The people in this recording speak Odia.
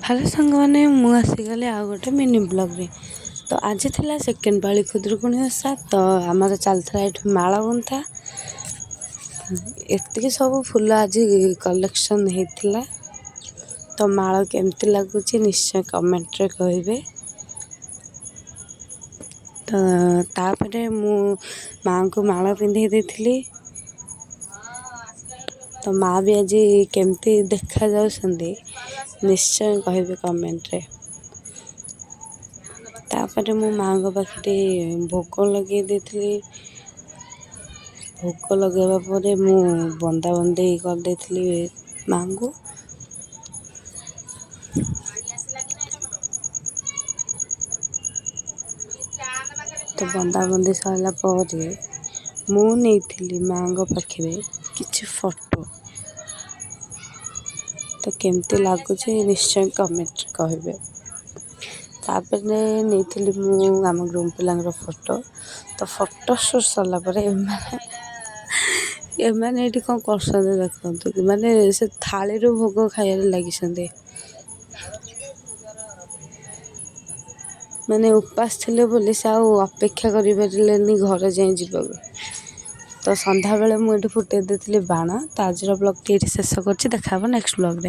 ହ୍ୟାଲୋ ସାଙ୍ଗମାନେ, ମୁଁ ଆସିଗଲି ଆଉ ଗୋଟେ ମିନି ବ୍ଲଗ୍ରେ। ତ ଆଜି ଥିଲା ସେକେଣ୍ଡ ପାଳି ଖୁଦୁରୁକୁଣୀ ଓଷା। ତ ଆମର ଚାଲିଥିଲା ଏଠି ମାଳ ଗୁନ୍ଥା। ଏତିକି ସବୁ ଫୁଲ ଆଜି କଲେକ୍ସନ୍ ହେଇଥିଲା। ତ ମାଳ କେମିତି ଲାଗୁଛି ନିଶ୍ଚୟ କମେଣ୍ଟରେ କହିବେ। ତ ତାପରେ ମୁଁ ମାଆଙ୍କୁ ମାଳ ପିନ୍ଧେଇ ଦେଇଥିଲି। ତ ମା ବି ଆଜି କେମିତି ଦେଖାଯାଉଛନ୍ତି ନିଶ୍ଚୟ କହିବେ କମେଣ୍ଟରେ। ତାପରେ ମୁଁ ମାଆଙ୍କ ପାଖରେ ଭୋଗ ଲଗେଇ ଦେଇଥିଲି। ଭୋଗ ଲଗାଇବା ପରେ ମୁଁ ବନ୍ଦାବନ୍ଦି କରିଦେଇଥିଲି ମାଆଙ୍କୁ। ତ ବନ୍ଦାବନ୍ଦି ସରିଲା ପରେ ମୁଁ ନେଇଥିଲି ମାଆଙ୍କ ପାଖରେ କିଛି ଫଟୋ। ତ କେମିତି ଲାଗୁଛି ନିଶ୍ଚୟ କମେଣ୍ଟରେ କହିବେ। ତାପରେ ନେଇଥିଲି ମୁଁ ଆମ ଗ୍ରୁପ୍ ପିଲାଙ୍କର ଫଟୋ। ତ ଫଟୋ ସୁଟ୍ ସରିଲା ପରେ ଏମାନେ ଏଠି କ'ଣ କରୁଛନ୍ତି ଦେଖନ୍ତୁ। ମାନେ ସେ ଥାଳିରୁ ଭୋଗ ଖାଇବାରେ ଲାଗିଛନ୍ତି। ମାନେ ଉପାସ ଥିଲେ ବୋଲି ସେ ଆଉ ଅପେକ୍ଷା କରିପାରିଲେନି ଘରେ ଯାଇ ଯିବାକୁ। ତ ସନ୍ଧ୍ୟାବେଳେ ମୁଁ ଏଠି ଫୁଟେଇ ଦେଇଥିଲି ବାଣ। ତ ଆଜିର ବ୍ଲଗ୍ଟି ଏଠି ଶେଷ କରୁଛି। ଦେଖା ହେବ ନେକ୍ସଟ ବ୍ଲଗ୍ରେ।